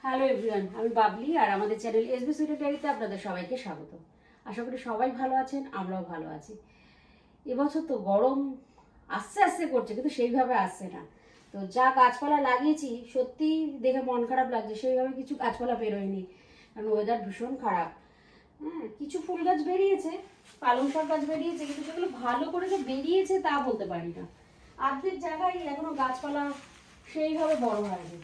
Hello everyone, আমি বাবলি আর আমাদের channel SB sweet ডায়েরিতে আপনাদের সবাইকে স্বাগত। আশা করি সবাই ভালো আছেন, আমরাও ভালো আছি। এবছর তো গরম আস্তে আস্তে করছে, কিন্তু সেইভাবে আসছে না। তো যা গাছপালা লাগিয়েছি সত্যি দেখে মন খারাপ লাগছে, সেইভাবে কিছু গাছপালা বেরোয়নি, কারণ ওয়েদার ভীষণ খারাপ। হ্যাঁ, কিছু ফুল গাছ বেরিয়েছে, পালং শাক গাছ বেরিয়েছে, কিন্তু সেগুলো ভালো করে যে বেরিয়েছে তা বলতে পারি না। অর্ধেক জায়গায় এখনো গাছপালা সেইভাবে বড় হয়নি।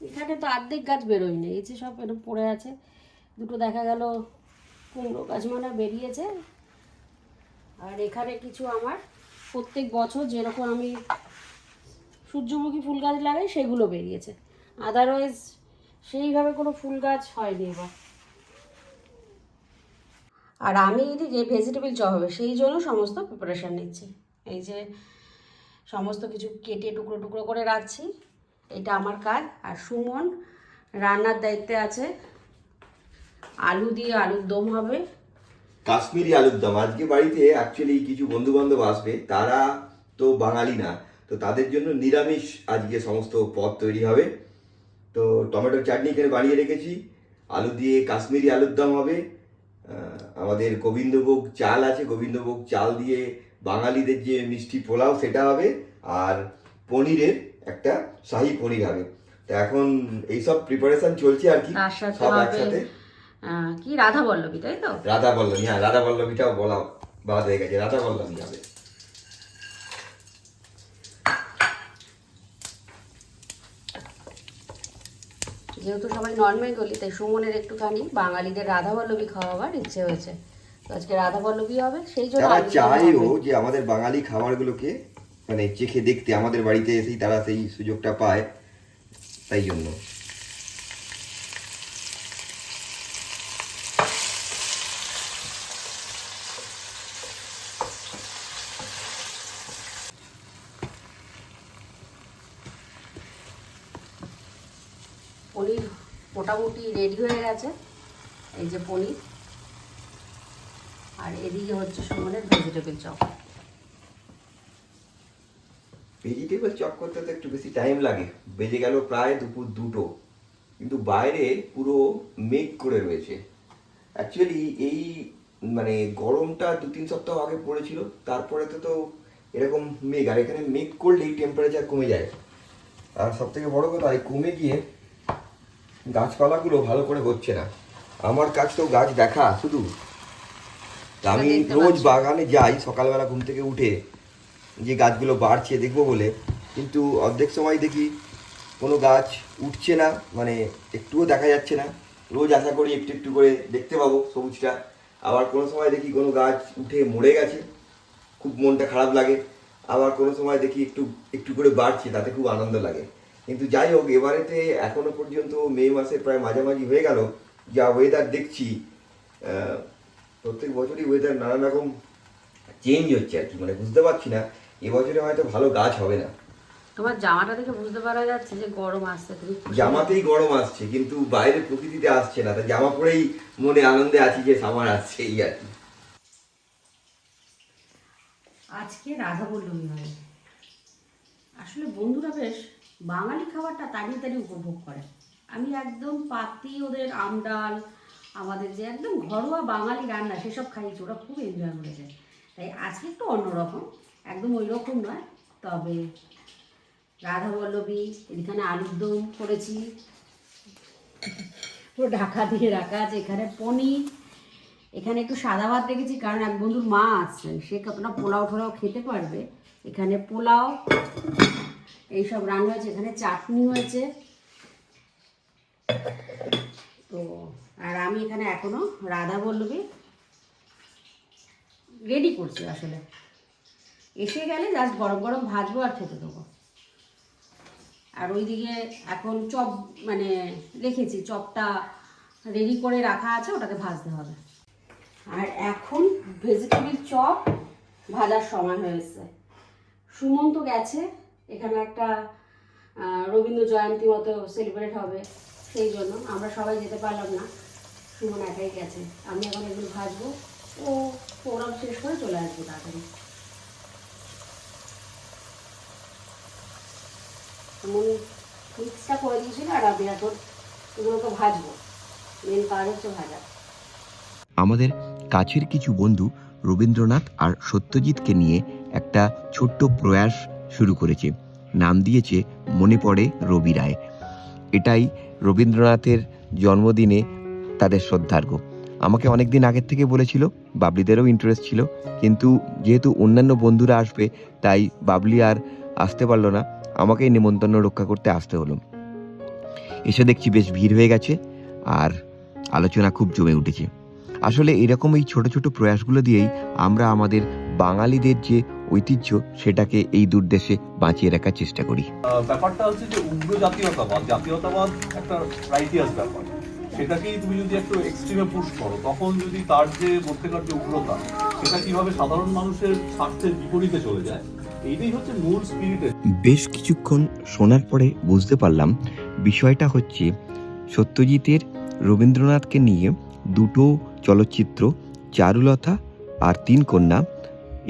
এখানে তো অর্ধেক গাছ বেরোয়নি, এই যে সব এরকম পড়ে আছে। দুটো দেখা গেল কুমড়ো গাছ মানে বেরিয়েছে। আর এখানে কিছু আমার প্রত্যেক বছর যেরকম আমি সূর্যমুখী ফুল গাছ লাগাই সেগুলো বেরিয়েছে। আদারওয়াইজ সেইভাবে কোনো ফুল গাছ হয়নি এবার। আর আমি এদিকে ভেজিটেবল চপ হবে সেই জন্য সমস্ত প্রিপারেশান নিচ্ছি। এই যে সমস্ত কিছু কেটে টুকরো টুকরো করে রাখছি, এটা আমার কাজ। আর সুমন রান্নার দায়িত্বে আছে, আলু দিয়ে আলুর দম হবে, কাশ্মীরি আলুর দম। আজকে বাড়িতে অ্যাকচুয়ালি কিছু বন্ধু বান্ধব আসবে, তারা তো বাঙালি না, তো তাদের জন্য নিরামিষ আজকে সমস্ত পদ তৈরি হবে। তো টমেটোর চাটনি এখানে বানিয়ে রেখেছি, আলু দিয়ে কাশ্মীরি আলুর দম হবে। আমাদের গোবিন্দভোগ চাল আছে, গোবিন্দভোগ চাল দিয়ে বাঙালিদের যে মিষ্টি পোলাও সেটা হবে। আর পনিরের একটা শাহী পনির হবে। তো এখন এইসব প্রিপারেশন চলছে আর কি, তার সাথে সব হবে একসাথে। কি রাধা বল্লভী, তাই তো? রাধা বল্লভী, হ্যাঁ রাধা বল্লভীটাও বলা বাদ হয়ে গেছে, রাধা বল্লভী হবে। যেহেতু সবাই নন বেঙ্গলি, তাই সুমনের একটুখানি বাঙালিদের রাধা বল্লভী খাওয়াবার ইচ্ছে হয়েছে, তো আজকে রাধা বল্লভী হবে সেই জন্য তারা আলুর দম চায়ও হবে। যে আমাদের বাঙালি খাবারগুলোকে মানে চেখে দেখতে, আমাদের বাড়িতে এসেই তারা সেই সুযোগটা পায়, তাই জন্য। পনির মোটামুটি রেডি হয়ে গেছে, এই যে পনির। আর এদিকে হচ্ছে সুমনের ভেজিটেবল চপ। ভেজিটেবল চপ করতে তো একটু বেশি টাইম লাগে, বেজে গেল প্রায় দুপুর 2টো, কিন্তু বাইরে পুরো মেঘ করে রয়েছে। অ্যাকচুয়ালি এই মানে গরমটা 2-3 সপ্তাহ আগে পড়েছিল, তারপরে তো এরকম মেঘ, আর এখানে মেঘ করলেই টেম্পারেচার কমে যায়। আর সব থেকে বড় কথা, এই কমে গিয়ে গাছপালাগুলো ভালো করে হচ্ছে না। আমার কাজ তো গাছ দেখা শুধু, তা আমি দেখতে রোজ পাচ্ছি। বাগানে যাই সকালবেলা ঘুম থেকে উঠে, যে গাছগুলো বাড়ছে দেখবো বলে, কিন্তু অর্ধেক সময় দেখি কোনো গাছ উঠছে না, মানে একটুও দেখা যাচ্ছে না। রোজ আশা করি একটু একটু করে দেখতে পাবো সবুজটা। আবার কোনো সময় দেখি কোনো গাছ উঠে মরে গেছে, খুব মনটা খারাপ লাগে। আবার কোনো সময় দেখি একটু একটু করে বাড়ছে, তাতে খুব আনন্দ লাগে। কিন্তু যাই হোক, এবারেতে এখনো পর্যন্ত মে মাসের প্রায় মাঝামাঝি হয়ে গেল, যা ওয়েদার দেখছি, প্রত্যেক বছরই ওয়েদার নানান রকম চেঞ্জ হচ্ছে আর কি, মানে বুঝতে পারছি না এবছরে হয়তো ভালো গাছ হবে না। তোমার জামাটা দেখে বুঝতে পারা যাচ্ছে যে গরম আসছে, তুমি খুশি? জামাতেই গরম আসছে, কিন্তু বাইরের প্রকৃতিতে আসছে না, তাই জামা পরেই মনে আনন্দে আছি যে সামার আসছে, এই আর কি। আজকে রাধা বল্লভী হবে। আসলে বন্ধুরা বেশ বাঙালি খাবারটা তাড়িয়ে তাড়িয়ে উপভোগ করে। আমি একদম পাতি ওদের আমডাল, আমাদের যে একদম ঘরোয়া বাঙালি রান্না সেসব খাইয়েছি, ওরা খুব এনজয় করেছে। তাই আজকে একটু অন্যরকম, একদম ওই রকম নয়, তবে রাধা বল্লভী, এখানে আলুর দম করেছি, পুরো ঢাকা দিয়ে রাখা আছে। এখানে পনির, এখানে একটু সাদা ভাত রেখেছি, কারণ এক বন্ধুর মা আসছেন, সে কতটা পোলাও টোলাও খেতে পারবে। এখানে পোলাও এইসব রান্না হয়েছে, এখানে চাটনি হয়েছে। তো আর আমি এখানে এখনো রাধা বল্লভী রেডি করছি। আসলে এসে গেলে জাস্ট গরম গরম ভাজবো আর খেতে দেবো। আর ওইদিকে এখন চপ মানে রেখেছি, চপটা রেডি করে রাখা আছে, ওটাকে ভাজতে হবে। আর এখন ভেজিটেবল চপ ভাজার সময় হয়েছে। সুমন তো গেছে, এখানে একটা রবীন্দ্র জয়ন্তী মতো সেলিব্রেট হবে, সেই জন্য আমরা সবাই যেতে পারলাম না, সুমন একাই গেছে। আমি এখন এগুলো ভাজবো, ও প্রোগ্রাম শেষ করে চলে আসবো তাড়াতাড়ি। মনে মিক্সটা করে দিয়েছিল, আর আমি এখন এগুলোকে ভাজবো। মেন কাজ হচ্ছে ভাজা। আমাদের কাছের কিছু বন্ধু রবীন্দ্রনাথ আর সত্যজিৎকে নিয়ে একটা ছোট্ট প্রয়াস শুরু করেছে। নাম দিয়েছে মনে পড়ে রবি রায়। এটাই রবীন্দ্রনাথের জন্মদিনে তাদের শ্রদ্ধার্ঘ। আমাকে অনেক দিন আগের থেকে বলেছিল, বাবলিদেরও ইন্টারেস্ট ছিল, কিন্তু যেহেতু অন্যান্য বন্ধুরা আসবে তাই বাবলি আর আসতে পারলো না, আমাকেই নিমন্ত্রণ রক্ষা করতে আসতে হলো। এসে দেখছি বেশ ভিড় হয়ে গেছে আর আলোচনা খুব জমে উঠেছে। আসলে এরকম এই ছোট ছোট প্রয়াসগুলো দিয়েই আমরা আমাদের বাঙালিদের যে ঐতিহ্য সেটাকে এই দূর দেশে বাঁচিয়ে রাখার চেষ্টা করি। ব্যাপারটা হচ্ছে যে উগ্র জাতীয়তাবাদ একটা রাইটিয়াস ব্যাপার, সেটাকেই তুমি যদি একটু এক্সট্রিমে পুশ করো, তখন যদি তার যে মধ্যেকার যে উগ্রতা সেটা কিভাবে সাধারণ মানুষের স্বার্থের বিপরীতে চলে যায়, এইটাই হচ্ছে মূল স্পিরিটের। বেশ কিছুক্ষণ শোনার পরে বুঝতে পারলাম বিষয়টা হচ্ছে সত্যজিতের রবীন্দ্রনাথকে নিয়ে দুটো চলচ্চিত্র, চারুলতা আর তিন কন্যা,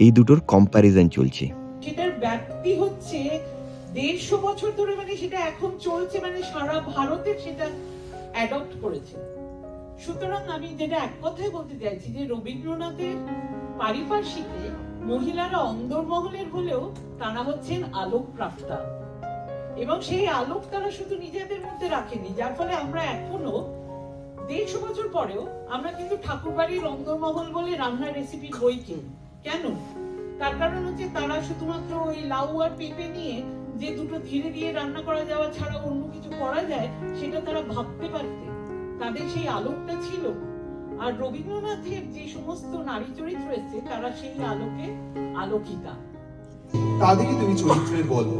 এই দুটোর কম্প্যারিজন চলছে। সেটার ব্যাপ্তি হচ্ছে 150 বছর ধরে, মানে সেটা এখন চলছে, মানে সারা ভারতে সেটা অ্যাডপ্ট করেছে। সুতরাং আমি যেটা এক কথায় বলতে চাইছি যে রবীন্দ্রনাথের পারিপার্শ্বিকে মহিলারা অন্দরমহলের হলেও তারা হচ্ছেন আলোকপ্রাপ্তা, এবং সেই আলোক তারা শুধু নিজেদের মধ্যে রাখেনি, যার ফলে আমরা এখনো 150 বছর পরেও আমরা কিন্তু ঠাকুরবাড়ির অন্দরমহল বলে রান্নার রেসিপির বই কিনি। কেন? তার কারণ হচ্ছে তারা শুধুমাত্র ওই লাউ আর পেঁপে নিয়ে যে দুটো ধীরে দিয়ে রান্না করা যাওয়া ছাড়া অন্য কিছু করা যায় সেটা তারা ভাবতে পারতেন, তাদের সেই আলোকটা ছিল। আর রবীন্দ্রনাথের যে সমস্ত নারী চরিত্র এসেছে তারা সেই আলোকে আলোকিতা। তাদেরই দুই চরিত্রের গল্প,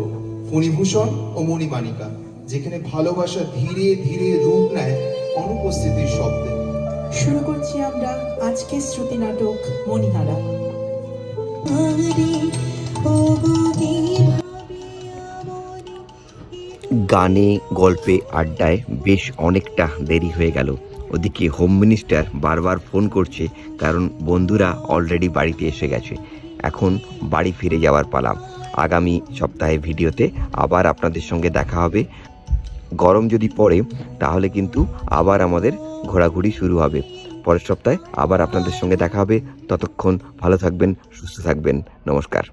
ফণিভূষণ ও মণিমাণিকা, যেখানে ভালোবাসা ধীরে ধীরে রূপ নেয় অনুপস্থিতির শব্দে। শুরু করছি আমরা আজকের শ্রুতি নাটক মণিহারা। গানে, গল্পে, আড্ডায় বেশ অনেকটা দেরি হয়ে গেল। ওদিকে হোম মিনিস্টার বারবার ফোন করছে, কারণ বন্ধুরা অলরেডি বাড়িতে এসে গেছে। এখন বাড়ি ফিরে যাওয়ার পালা। আগামী সপ্তাহে ভিডিওতে আবার আপনাদের সঙ্গে দেখা হবে। গরম যদি পড়ে তাহলে কিন্তু আবার আমাদের ঘোরাঘুরি শুরু হবে। পরের সপ্তাহে আবার আপনাদের সঙ্গে দেখা হবে। ততক্ষণ ভালো থাকবেন, সুস্থ থাকবেন। নমস্কার।